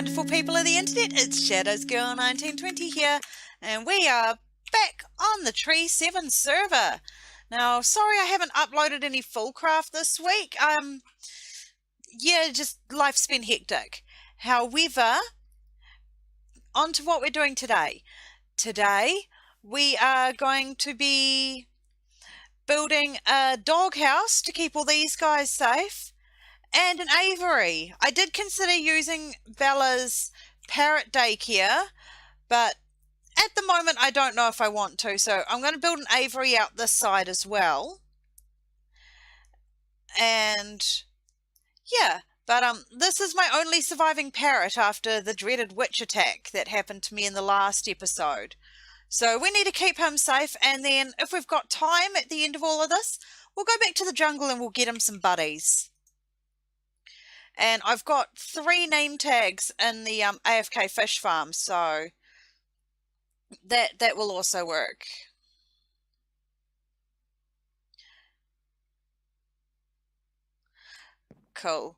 wonderful people of the internet, it's Shadows Girl 1920 here, and we are back on the Tree 7 server. Now, sorry I haven't uploaded any full craft this week. Yeah, just life's been hectic. However, on to what we're doing today. Today, we are going to be building a doghouse to keep all these guys safe, and an aviary. I did consider using Bella's parrot daycare, but at the moment I don't know if I want to, so I'm going to build an aviary out this side as well. And yeah, but this is my only surviving parrot after the dreaded witch attack that happened to me in the last episode. So we need to keep him safe, and then if we've got time at the end of all of this, we'll go back to the jungle and we'll get him some buddies. And I've got 3 name tags in the AFK fish farm, so that will also work. Cool.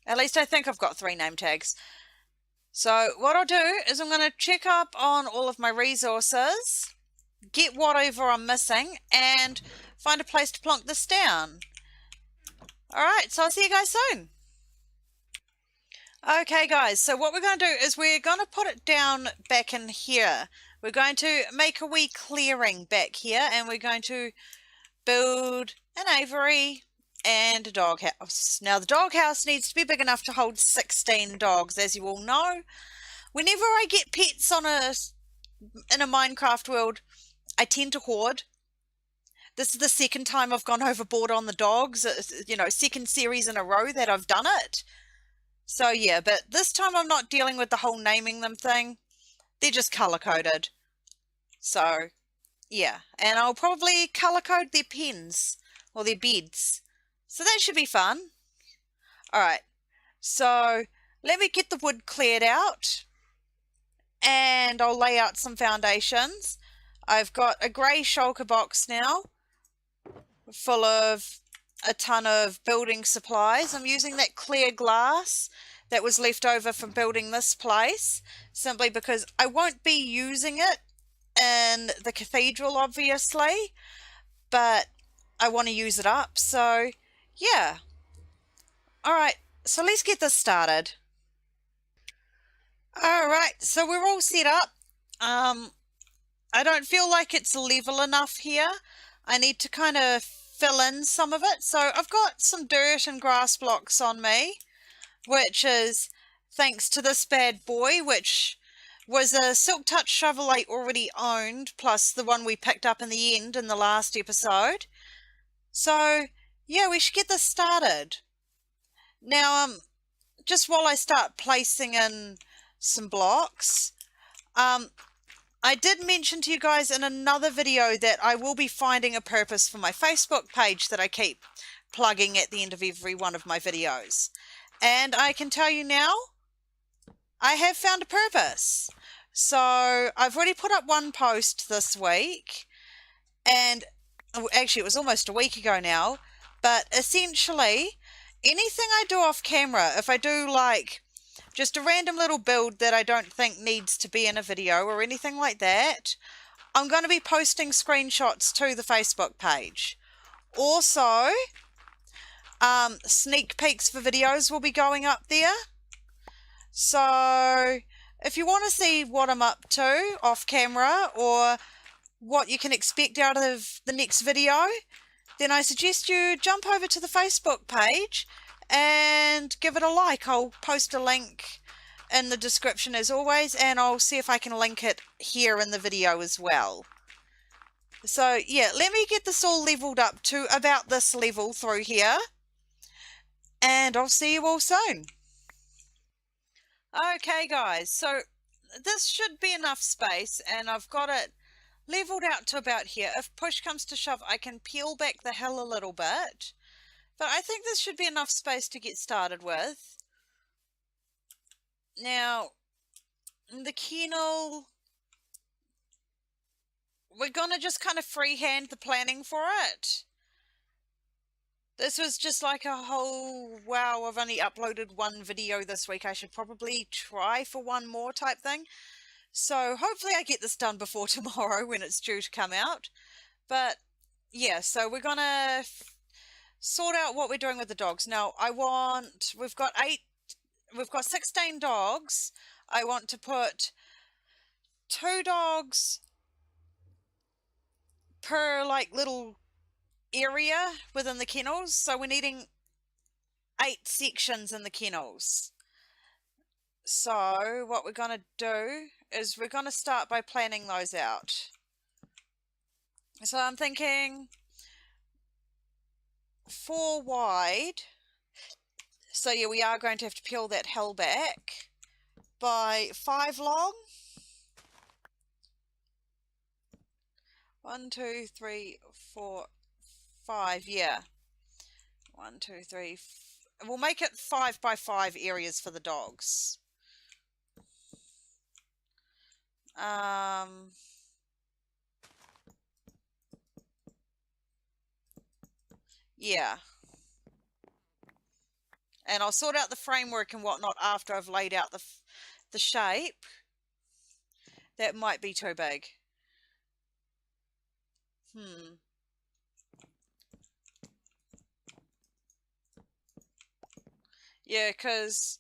At least I think I've got 3 name tags. So what I'll do is I'm going to check up on all of my resources, get whatever I'm missing, and find a place to plonk this down. Alright, so I'll see you guys soon. Okay guys, so what we're going to do is we're going to put it down back in here. We're going to make a wee clearing back here, and we're going to build an aviary and a doghouse. Now the doghouse needs to be big enough to hold 16 dogs, as you all know. Whenever I get pets in a Minecraft world, I tend to hoard. This is the second time I've gone overboard on the dogs, you know, second series in a row that I've done it. So yeah, but this time I'm not dealing with the whole naming them thing. They're just color-coded. So yeah, and I'll probably color-code their pens or their beds. So that should be fun. Alright, so let me get the wood cleared out, and I'll lay out some foundations. I've got a grey shulker box now, full of a ton of building supplies. I'm using that clear glass that was left over from building this place, simply because I won't be using it in the cathedral, obviously, but I want to use it up, so yeah. Alright, so let's get this started. Alright, so we're all set up. I don't feel like it's level enough here. I need to kind of fill in some of it. So I've got some dirt and grass blocks on me, which is thanks to this bad boy, which was a Silk Touch shovel I already owned, plus the one we picked up in the end in the last episode. So yeah, we should get this started. Now, just while I start placing in some blocks, I did mention to you guys in another video that I will be finding a purpose for my Facebook page that I keep plugging at the end of every one of my videos. And I can tell you now, I have found a purpose. So I've already put up one post this week, and actually it was almost a week ago now, but essentially anything I do off camera, if I do like just a random little build that I don't think needs to be in a video or anything like that, I'm going to be posting screenshots to the Facebook page. Also, sneak peeks for videos will be going up there. So if you want to see what I'm up to off camera, or what you can expect out of the next video, then I suggest you jump over to the Facebook page and give it a like. I'll post a link in the description as always, and I'll see if I can link it here in the video as well. So yeah, let me get this all leveled up to about this level through here, and I'll see you all soon. Okay guys, so this should be enough space, and I've got it leveled out to about here. If push comes to shove, I can peel back the hill a little bit, but I think this should be enough space to get started with. Now, the kennel, we're going to just kind of freehand the planning for it. This was just like a whole, wow, I've only uploaded one video this week. I should probably try for one more type thing. So hopefully I get this done before tomorrow when it's due to come out. But yeah, so we're gonna sort out what we're doing with the dogs. Now we've got 16 dogs. I want to put 2 dogs per like little area within the kennels. So we're needing 8 sections in the kennels. So what we're going to do is we're going to start by planning those out. So I'm thinking 4 wide. So yeah, we are going to have to peel that hill back by 5 long. 1, 2, 3, 4, 5. Yeah. 1, 2, 3. We'll make it 5 by 5 areas for the dogs. Yeah. And I'll sort out the framework and whatnot after I've laid out the shape. That might be too big. Yeah, because...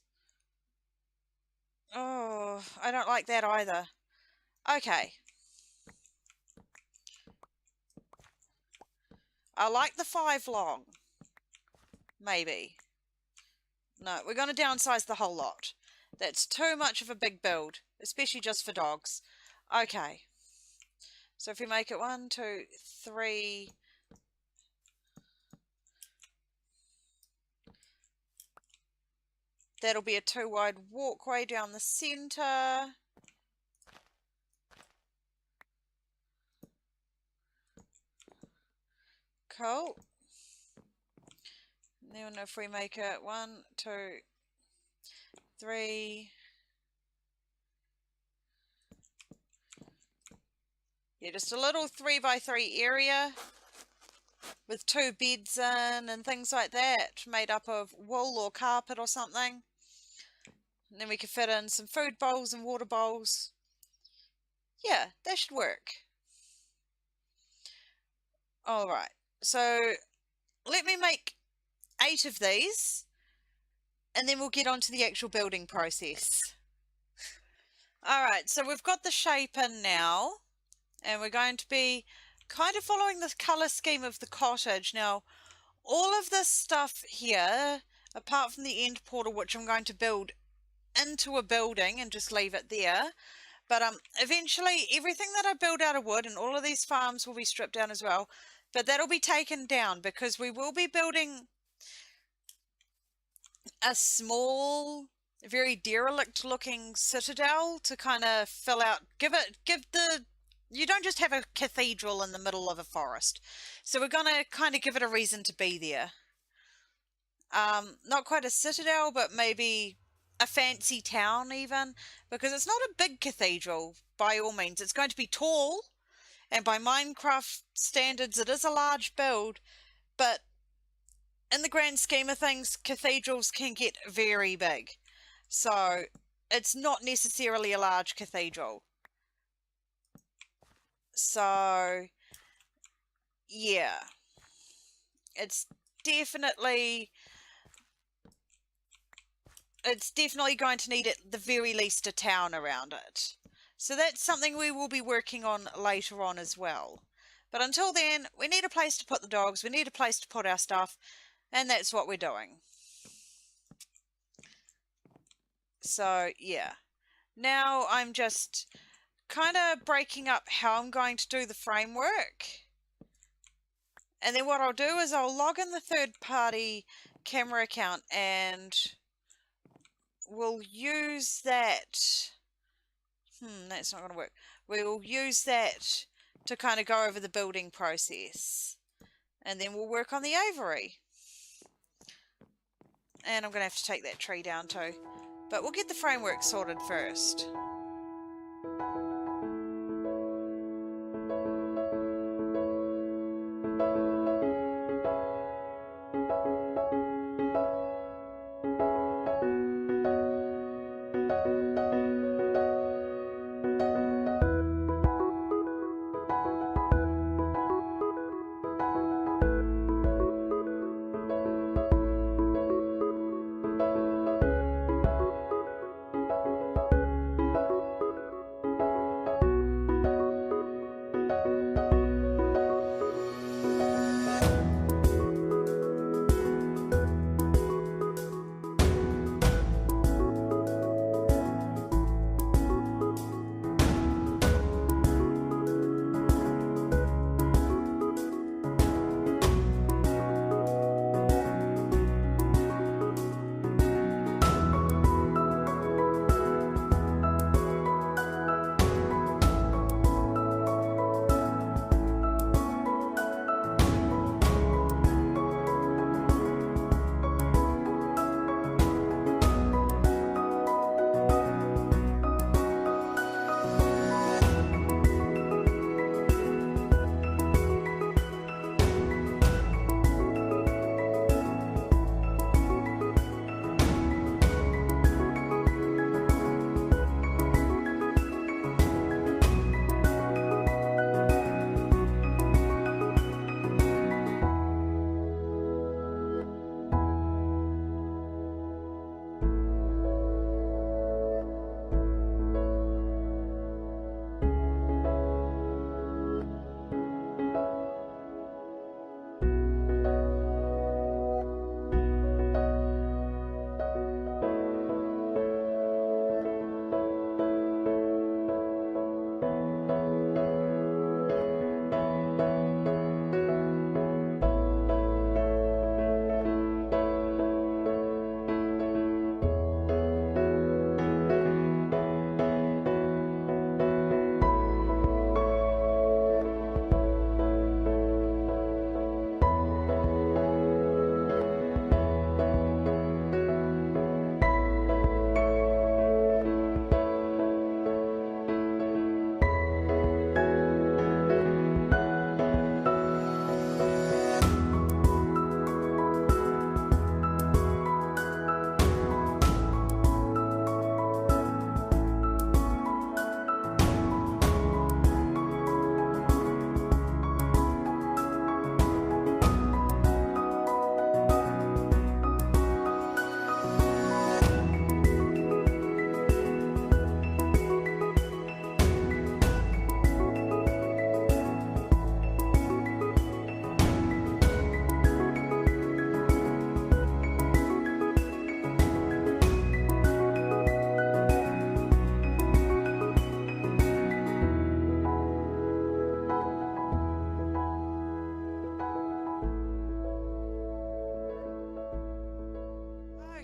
Oh, I don't like that either. Okay. I like the 5 long. Maybe. No, we're going to downsize the whole lot. That's too much of a big build, especially just for dogs. Okay. So if we make it 1, 2, 3... That'll be a 2 wide walkway down the center. Cool. Then if we make it 1, 2, 3. Yeah, just a little 3 by 3 area with 2 beds in and things like that, made up of wool or carpet or something. And then we could fit in some food bowls and water bowls. Yeah, that should work. Alright, so let me make 8 of these and then we'll get on to the actual building process. Alright, so we've got the shape in now and we're going to be kind of following the colour scheme of the cottage. Now, all of this stuff here, apart from the end portal, which I'm going to build into a building and just leave it there, but eventually everything that I build out of wood, and all of these farms will be stripped down as well, but that'll be taken down because we will be building a small, very derelict looking citadel to kind of fill out, you don't just have a cathedral in the middle of a forest. So we're going to kind of give it a reason to be there. Not quite a citadel, but maybe a fancy town even, because it's not a big cathedral by all means. It's going to be tall, and by Minecraft standards it is a large build, but in the grand scheme of things, cathedrals can get very big. So it's not necessarily a large cathedral. So yeah, it's definitely going to need at the very least a town around it. So that's something we will be working on later on as well. But until then, we need a place to put the dogs, we need a place to put our stuff, and that's what we're doing. So yeah, now I'm just kind of breaking up how I'm going to do the framework. And then what I'll do is I'll log in the third-party camera account and we'll use that. That's not going to work. We'll use that to kind of go over the building process. And then we'll work on the aviary. And I'm going to have to take that tree down too. But we'll get the framework sorted first.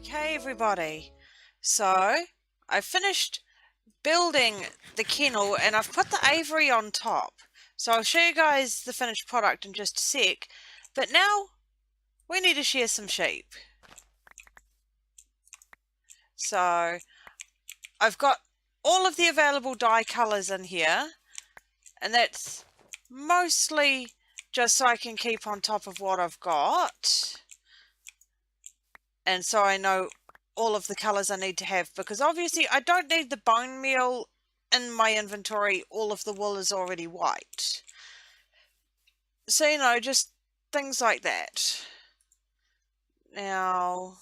Okay, everybody. So, I finished building the kennel and I've put the aviary on top. So I'll show you guys the finished product in just a sec. But now, we need to share some sheep. So, I've got all of the available dye colours in here. And that's mostly just so I can keep on top of what I've got. And so I know all of the colours I need to have, because obviously I don't need the bone meal in my inventory. All of the wool is already white. So, you know, just things like that. Now,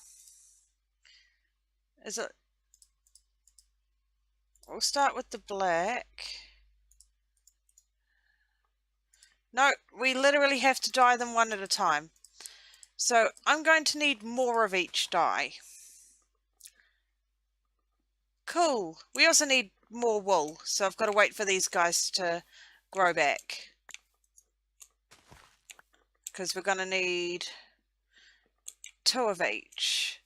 we'll start with the black. No, we literally have to dye them one at a time. So I'm going to need more of each dye. Cool. We also need more wool, so I've got to wait for these guys to grow back, because we're going to need 2 of each.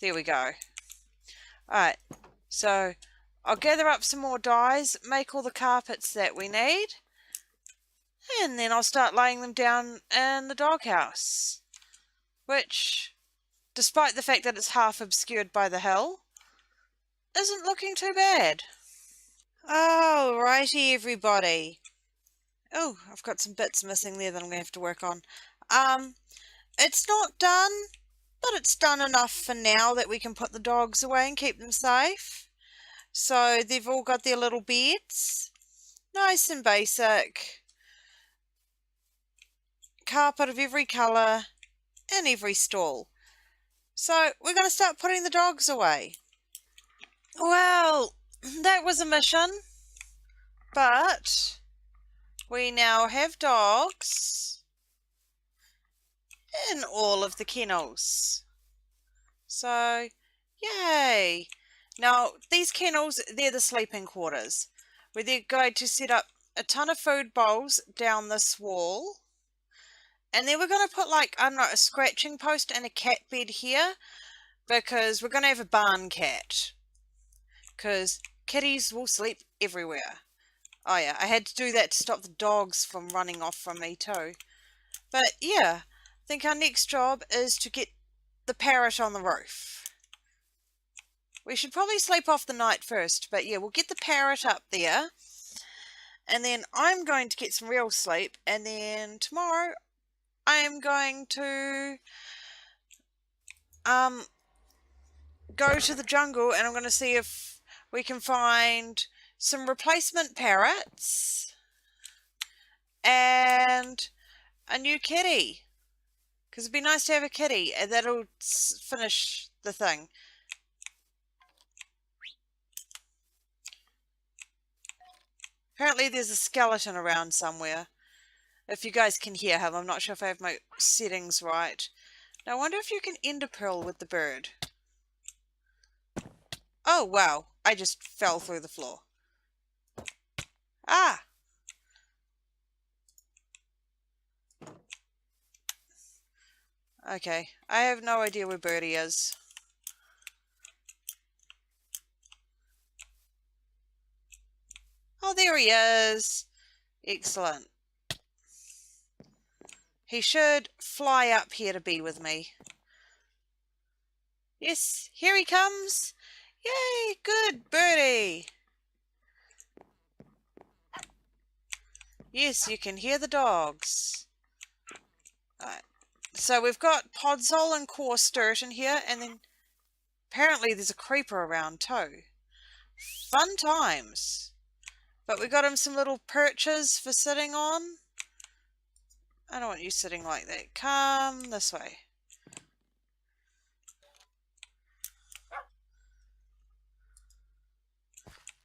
There we go. Alright, so I'll gather up some more dyes, make all the carpets that we need, and then I'll start laying them down in the doghouse, which, despite the fact that it's half obscured by the hill, isn't looking too bad. Oh, righty everybody. Oh, I've got some bits missing there that I'm going to have to work on. It's not done, but it's done enough for now that we can put the dogs away and keep them safe. So they've all got their little beds. Nice and basic. Carpet of every colour in every stall. So we're going to start putting the dogs away. Well, that was a mission, but we now have dogs in all of the kennels. So, yay! Now, these kennels, they're the sleeping quarters. We're going to set up a ton of food bowls down this wall. And then we're going to put, like, I don't know, a scratching post and a cat bed here, because we're going to have a barn cat. Because kitties will sleep everywhere. Oh yeah, I had to do that to stop the dogs from running off from me too. But yeah, I think our next job is to get the parrot on the roof. We should probably sleep off the night first, but yeah, we'll get the parrot up there. And then I'm going to get some real sleep, and then tomorrow I'm going to go to the jungle, and I'm going to see if we can find some replacement parrots and a new kitty, because it'd be nice to have a kitty, and that'll finish the thing. Apparently there's a skeleton around somewhere. If you guys can hear him, I'm not sure if I have my settings right. Now I wonder if you can ender pearl with the bird. Oh wow, I just fell through the floor. Ah! Okay, I have no idea where Birdie is. Oh, there he is. Excellent. He should fly up here to be with me. Yes, here he comes. Yay, good Birdie. Yes, you can hear the dogs. Alright. So we've got podzol and coarse dirt in here, and then apparently there's a creeper around too. Fun times. But we got him some little perches for sitting on. I don't want you sitting like that. Come this way.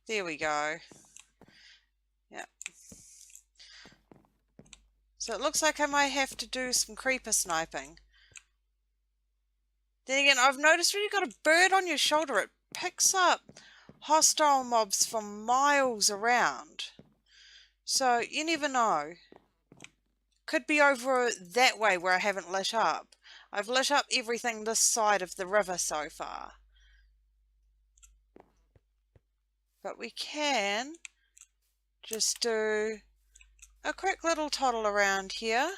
There we go. Yeah. So it looks like I might have to do some creeper sniping. Then again, I've noticed when you've got a bird on your shoulder, it picks up hostile mobs from miles around. So you never know. Could be over that way where I haven't lit up. I've lit up everything this side of the river so far. But we can just do a quick little toddle around here.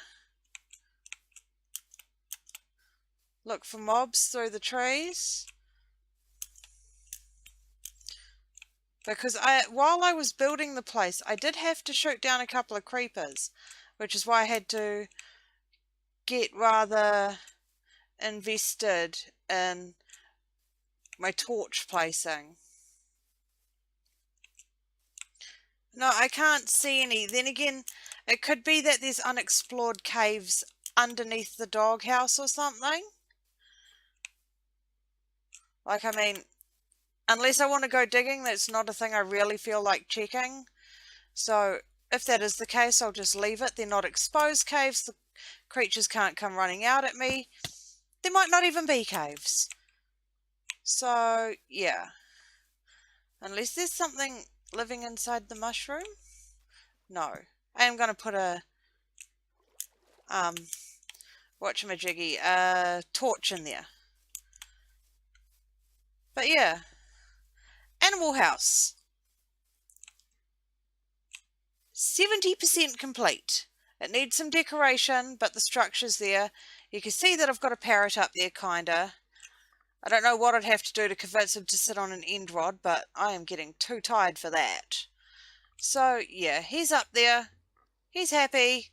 Look for mobs through the trees. Because while I was building the place, I did have to shoot down a couple of creepers, which is why I had to get rather invested in my torch placing. No, I can't see any. Then again, it could be that there's unexplored caves underneath the doghouse or something. Like, I mean, unless I want to go digging, that's not a thing I really feel like checking. So, if that is the case, I'll just leave it. They're not exposed caves. The creatures can't come running out at me. There might not even be caves. So, yeah. Unless there's something living inside the mushroom. No. I am going to put a, whatchamajiggy, torch in there. But yeah. Animal house. 70% complete. It needs some decoration, but the structure's there. You can see that I've got a parrot up there, kinda. I don't know what I'd have to do to convince him to sit on an end rod, but I am getting too tired for that. So, yeah, he's up there. He's happy.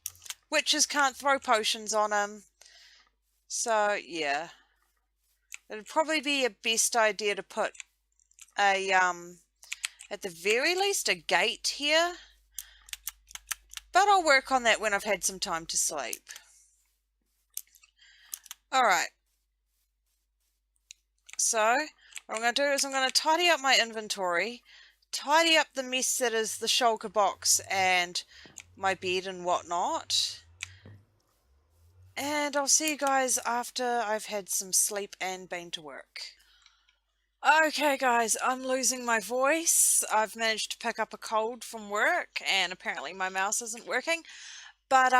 Witches can't throw potions on him. So, yeah. It'd probably be a best idea to put a, at the very least, a gate here. But I'll work on that when I've had some time to sleep. Alright. So, what I'm going to do is I'm going to tidy up my inventory, tidy up the mess that is the shulker box and my bed and whatnot. And I'll see you guys after I've had some sleep and been to work. Okay guys, I'm losing my voice. I've managed to pick up a cold from work and apparently my mouse isn't working. But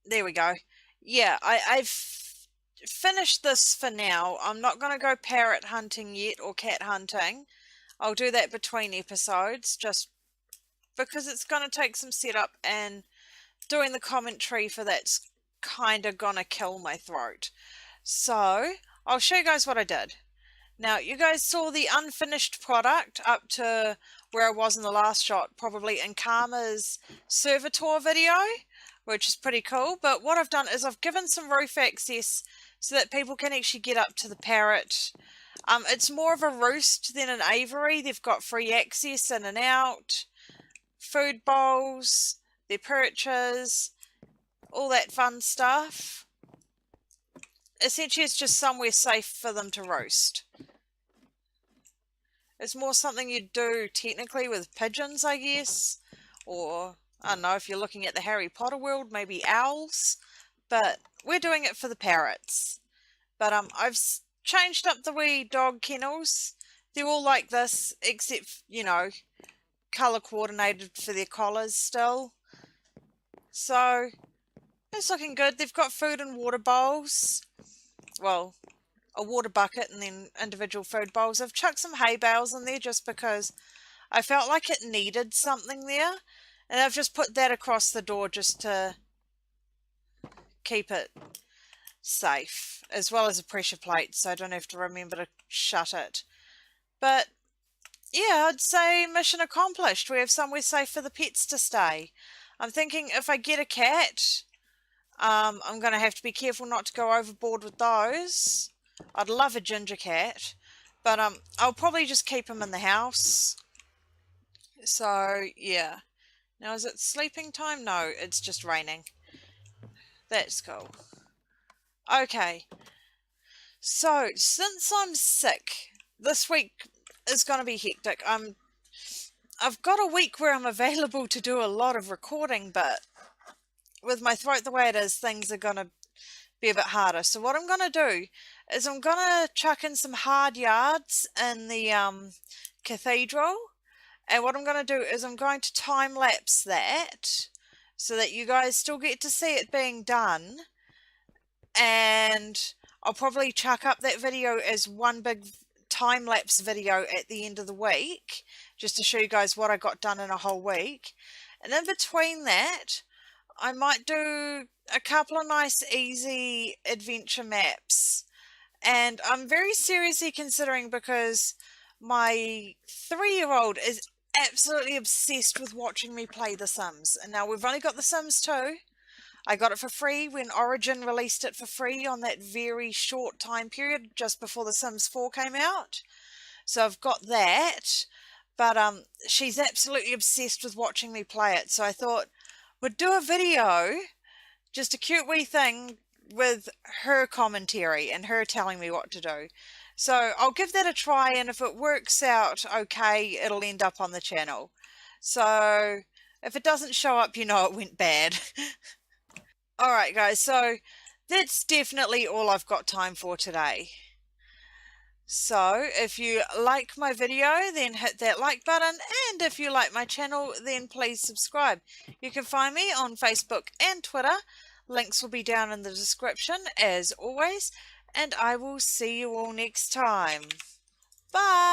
there we go. Yeah, I've finished this for now. I'm not going to go parrot hunting yet or cat hunting. I'll do that between episodes just because it's going to take some setup and doing the commentary for that's kind of going to kill my throat. So I'll show you guys what I did. Now, you guys saw the unfinished product up to where I was in the last shot, probably in Karma's server tour video, which is pretty cool. But what I've done is I've given some roof access so that people can actually get up to the parrot. It's more of a roost than an aviary. They've got free access in and out, food bowls, their perches, all that fun stuff. Essentially, it's just somewhere safe for them to roost. It's more something you'd do technically with pigeons, I guess. Or, I don't know, if you're looking at the Harry Potter world, maybe owls. But we're doing it for the parrots. But I've changed up the wee dog kennels. They're all like this, except, you know, colour coordinated for their collars still. So, it's looking good. They've got food and water bowls. Well, a water bucket and then individual food bowls. I've chucked some hay bales in there just because I felt like it needed something there. And I've just put that across the door just to keep it safe, as well as a pressure plate so I don't have to remember to shut it. But yeah, I'd say mission accomplished. We have somewhere safe for the pets to stay. I'm thinking if I get a cat, I'm going to have to be careful not to go overboard with those. I'd love a ginger cat, but I'll probably just keep him in the house. So yeah. Now is it sleeping time? No, it's just raining. That's cool. Okay. So since I'm sick, this week is going to be hectic. I've got a week where I'm available to do a lot of recording, but with my throat the way it is, things are going to be a bit harder. So what I'm going to do is I'm going to chuck in some hard yards in the cathedral. And what I'm going to do is I'm going to time lapse that so that you guys still get to see it being done. And I'll probably chuck up that video as one big time-lapse video at the end of the week, just to show you guys what I got done in a whole week. And in between that, I might do a couple of nice easy adventure maps. And I'm very seriously considering, because my 3-year-old is absolutely obsessed with watching me play The Sims. And now we've only got The Sims 2. I got it for free when Origin released it for free on that very short time period just before The Sims 4 came out. So I've got that. But she's absolutely obsessed with watching me play it. So I thought we'd do a video, just a cute wee thing, with her commentary and her telling me what to do. So I'll give that a try, and if it works out okay, it'll end up on the channel. So if it doesn't show up, you know it went bad. Alright guys, so that's definitely all I've got time for today. So if you like my video, then hit that like button, and if you like my channel, then please subscribe. You can find me on Facebook and Twitter. Links will be down in the description as always, and I will see you all next time. Bye!